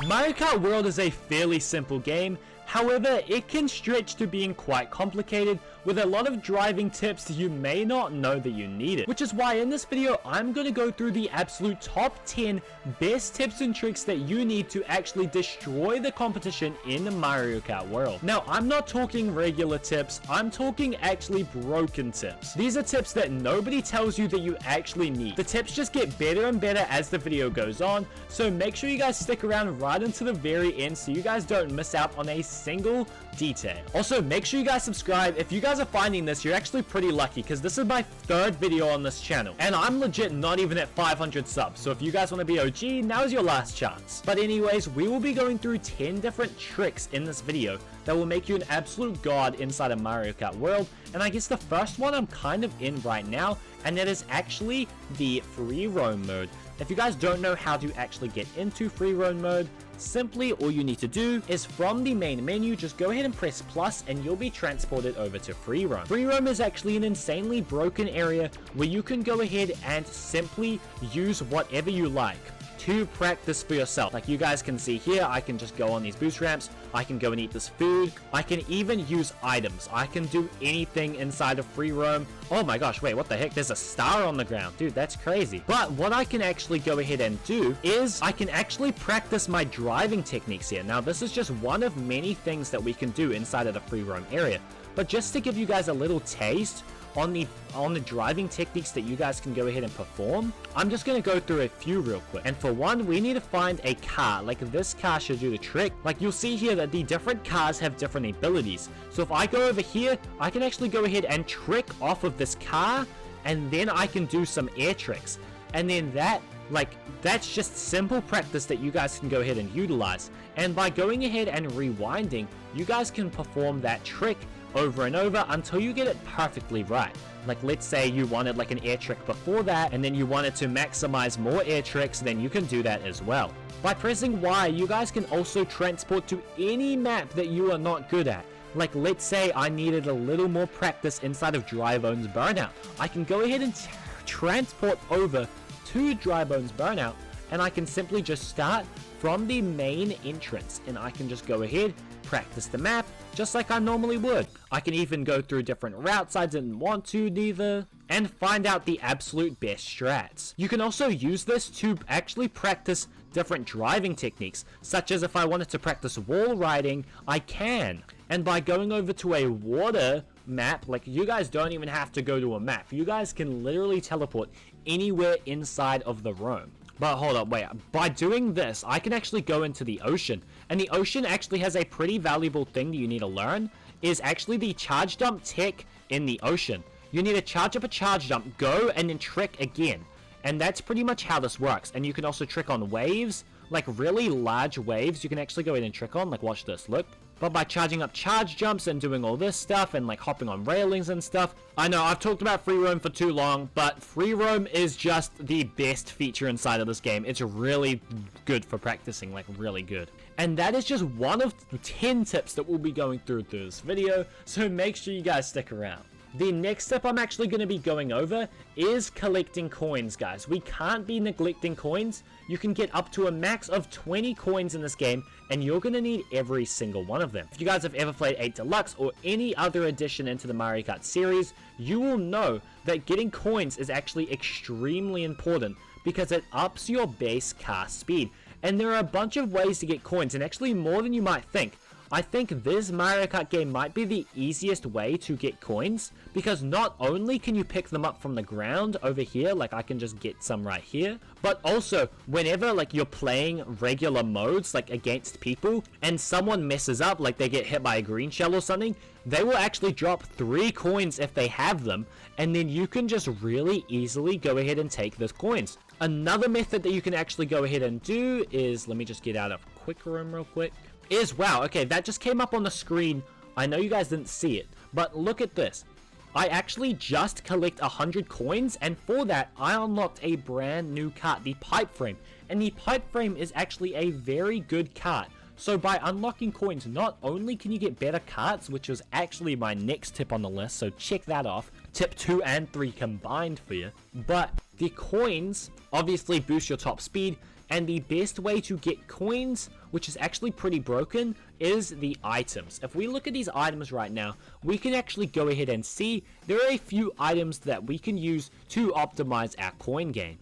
Mario Kart World is a fairly simple game, however, it can stretch to being quite complicated with a lot of driving tips you may not know that you needed. Which is why in this video, I'm going to go through the absolute top 10 best tips and tricks that you need to actually destroy the competition in Mario Kart World. Now, I'm not talking regular tips, I'm talking actually broken tips. These are tips that nobody tells you that you actually need. The tips just get better and better as the video goes on, so make sure you guys stick around right until the very end so you guys don't miss out on a single detail. Also, make sure you guys subscribe. If you guys are finding this, you're actually pretty lucky because this is my third video on this channel and I'm legit not even at 500 subs, so if you guys want to be OG, now is your last chance. But anyways, we will be going through 10 different tricks in this video that will make you an absolute god inside of Mario Kart World, and I guess the first one I'm kind of in right now, and that is actually the free roam mode. If you guys don't know how to actually get into free roam mode, simply all you need to do is from the main menu, just go ahead and press plus and you'll be transported over to free roam. Free roam is actually an insanely broken area where you can go ahead and simply use whatever you like to practice for yourself. Like you guys can see here, I can just go on these boost ramps, I can go and eat this food, I can even use items, I can do anything inside of free roam. Oh my gosh, wait, what the heck? There's a star on the ground. Dude, that's crazy. But what I can actually go ahead and do is I can actually practice my driving techniques here. Now, this is just one of many things that we can do inside of the free roam area. But just to give you guys a little taste on the driving techniques that you guys can go ahead and perform, I'm just going to go through a few real quick. And for one, we need to find a car. Like this car should do the trick. Like you'll see here that the different cars have different abilities. So if I go over here, I can actually go ahead and trick off of this car, and then I can do some air tricks. And then that's just simple practice that you guys can go ahead and utilize. And by going ahead and rewinding, you guys can perform that trick over and over until you get it perfectly right. Like let's say you wanted like an air trick before that, and then you wanted to maximize more air tricks, then you can do that as well. By pressing Y, you guys can also transport to any map that you are not good at. Like let's say I needed a little more practice inside of Dry Bones Burnout. I can go ahead and transport over to Dry Bones Burnout, and I can simply just start from the main entrance, and I can just go ahead, practice the map just like I normally would. I can even go through different routes I didn't want to neither, and find out the absolute best strats. You can also use this to actually practice different driving techniques, such as if I wanted to practice wall riding, I can. And by going over to a water map, like you guys don't even have to go to a map, you guys can literally teleport anywhere inside of the roam. But hold up, wait, by doing this, I can actually go into the ocean. And the ocean actually has a pretty valuable thing that you need to learn, is actually the charge dump tech in the ocean. You need to charge up a charge dump, go, and then trick again. And that's pretty much how this works. And you can also trick on waves, like really large waves, you can actually go ahead and trick on, like watch this, look. But by charging up charge jumps and doing all this stuff and like hopping on railings and stuff, I know I've talked about free roam for too long, but free roam is just the best feature inside of this game. It's really good for practicing, like really good. And that is just one of 10 tips that we'll be going through this video, so make sure you guys stick around. The next step I'm actually going to be going over is collecting coins, guys. We can't be neglecting coins. You can get up to a max of 20 coins in this game, and you're going to need every single one of them. If you guys have ever played 8 Deluxe or any other addition into the Mario Kart series, you will know that getting coins is actually extremely important because it ups your base car speed. And there are a bunch of ways to get coins, and actually more than you might think. I think this Mario Kart game might be the easiest way to get coins, because not only can you pick them up from the ground over here, like I can just get some right here, but also whenever like you're playing regular modes like against people and someone messes up, like they get hit by a green shell or something, they will actually drop 3 coins if they have them, and then you can just really easily go ahead and take those coins. Another method that you can actually go ahead and do is, let me just get out of quick room real quick, is, wow, okay, that just came up on the screen. I know you guys didn't see it, but look at this. I actually just collect 100 coins, and for that, I unlocked a brand new cart, the pipe frame. And the pipe frame is actually a very good cart. So by unlocking coins, not only can you get better carts, which was actually my next tip on the list, so check that off. Tip 2 and 3 combined for you. But the coins obviously boost your top speed, And the best way to get coins, which is actually pretty broken, is the items. If we look at these items right now, we can actually go ahead and see there are a few items that we can use to optimize our coin game.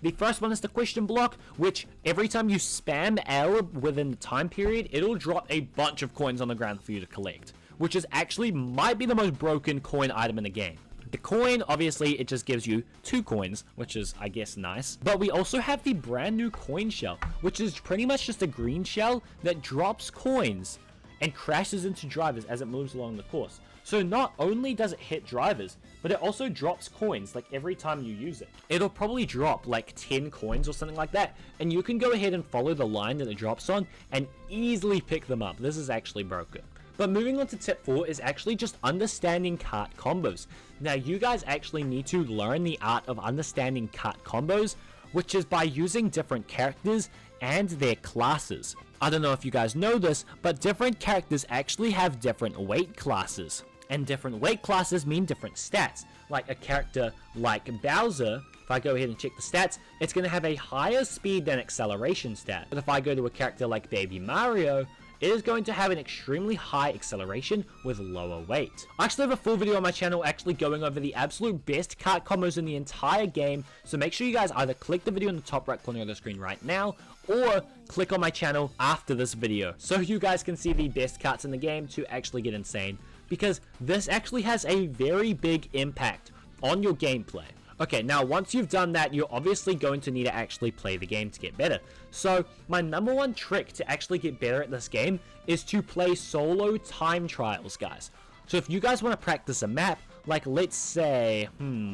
The first one is the question block, which every time you spam L within the time period, it'll drop a bunch of coins on the ground for you to collect, which is actually might be the most broken coin item in the game. The coin, obviously, it just gives you 2 coins, which is, I guess, nice. But we also have the brand new coin shell, which is pretty much just a green shell that drops coins and crashes into drivers as it moves along the course. So not only does it hit drivers, but it also drops coins like every time you use it. It'll probably drop like 10 coins or something like that, and you can go ahead and follow the line that it drops on and easily pick them up. This is actually broken. But moving on to tip 4 is actually just understanding kart combos. Now you guys actually need to learn the art of understanding kart combos, which is by using different characters and their classes. I don't know if you guys know this, but different characters actually have different weight classes. And different weight classes mean different stats. Like a character like Bowser, if I go ahead and check the stats, it's going to have a higher speed than acceleration stat. But if I go to a character like Baby Mario, it is going to have an extremely high acceleration with lower weight. I actually have a full video on my channel actually going over the absolute best kart combos in the entire game, so make sure you guys either click the video in the top right corner of the screen right now, or click on my channel after this video, so you guys can see the best karts in the game to actually get insane, because this actually has a very big impact on your gameplay. Okay, now once you've done that, you're obviously going to need to actually play the game to get better. So my number one trick to actually get better at this game is to play solo time trials, guys. So if you guys want to practice a map, like let's say,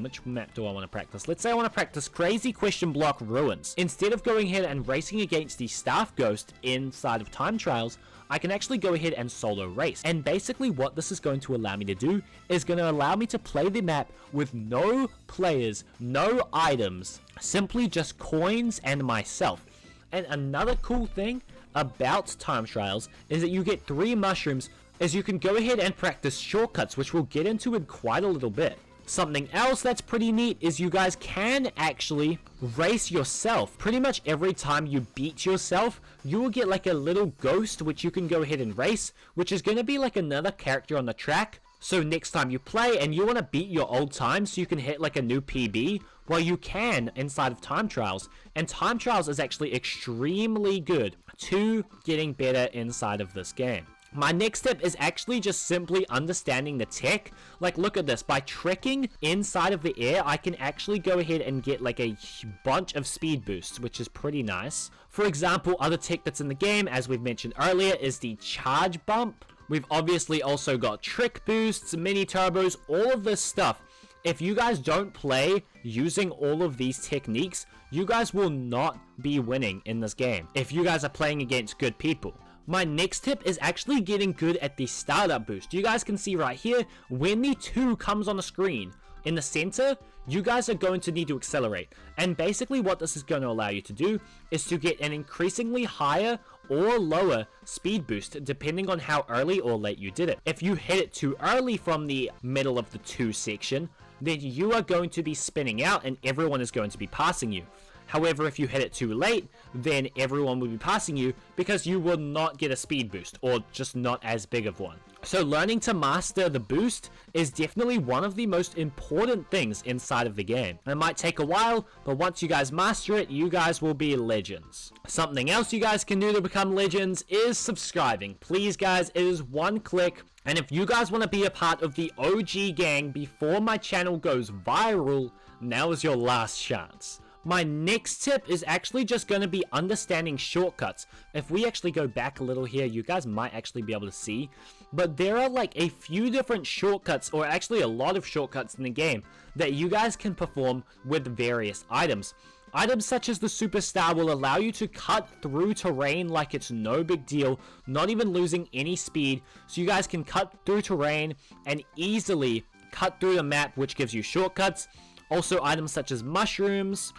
which map do I want to practice? Let's say I want to practice Crazy Question Block Ruins. Instead of going ahead and racing against the Staff Ghost inside of time trials, I can actually go ahead and solo race. And basically what this is going to allow me to do is going to allow me to play the map with no players, no items, simply just coins and myself. And another cool thing about time trials is that you get 3 mushrooms, as you can go ahead and practice shortcuts, which we'll get into in quite a little bit. Something else that's pretty neat is you guys can actually race yourself. Pretty much every time you beat yourself, you will get like a little ghost which you can go ahead and race, which is going to be like another character on the track. So next time you play and you want to beat your old time so you can hit like a new PB, well you can inside of time trials. And time trials is actually extremely good to getting better inside of this game. My next step is actually just simply understanding the tech. Like look at this, by trekking inside of the air, I can actually go ahead and get like a bunch of speed boosts, which is pretty nice. For example, other tech that's in the game, as we've mentioned earlier, is the charge bump. We've obviously also got trick boosts, mini turbos, all of this stuff. If you guys don't play using all of these techniques, you guys will not be winning in this game if you guys are playing against good people. My next tip is actually getting good at the startup boost. You guys can see right here, when the 2 comes on the screen, in the center, you guys are going to need to accelerate. And basically what this is going to allow you to do is to get an increasingly higher or lower speed boost depending on how early or late you did it. If you hit it too early from the middle of the 2 section, then you are going to be spinning out and everyone is going to be passing you. However, if you hit it too late, then everyone will be passing you because you will not get a speed boost, or just not as big of one. So learning to master the boost is definitely one of the most important things inside of the game. It might take a while, but once you guys master it, you guys will be legends. Something else you guys can do to become legends is subscribing. Please guys, it is 1 click. And if you guys want to be a part of the OG gang before my channel goes viral, now is your last chance. My next tip is actually just going to be understanding shortcuts. If we actually go back a little here, you guys might actually be able to see. But there are like a few different shortcuts, or actually a lot of shortcuts in the game, that you guys can perform with various items. Items such as the Superstar will allow you to cut through terrain like it's no big deal, not even losing any speed. So you guys can cut through terrain and easily cut through the map, which gives you shortcuts. Also items such as mushrooms,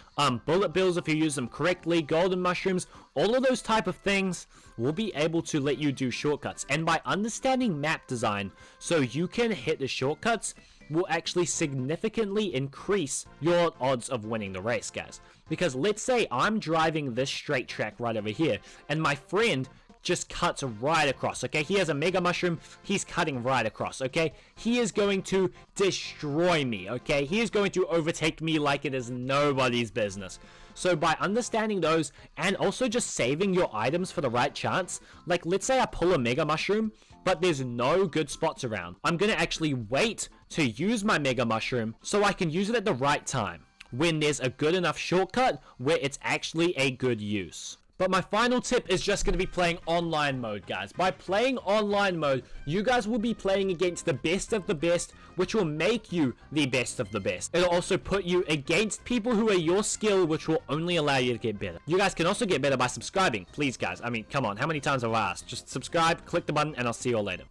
bullet bills if you use them correctly, golden mushrooms, all of those type of things will be able to let you do shortcuts. And by understanding map design, so you can hit the shortcuts will actually significantly increase your odds of winning the race, guys. Because let's say I'm driving this straight track right over here, and my friend just cuts right across, okay? He has a mega mushroom, he's cutting right across, okay? He is going to destroy me, okay? He is going to overtake me like it is nobody's business. So by understanding those, and also just saving your items for the right chance, like let's say I pull a mega mushroom, but there's no good spots around. I'm gonna actually wait to use my mega mushroom so I can use it at the right time, when there's a good enough shortcut where it's actually a good use. But my final tip is just going to be playing online mode, guys. By playing online mode, you guys will be playing against the best of the best, which will make you the best of the best. It'll also put you against people who are your skill, which will only allow you to get better. You guys can also get better by subscribing. Please, guys. I mean, come on. How many times have I asked? Just subscribe, click the button, and I'll see you all later.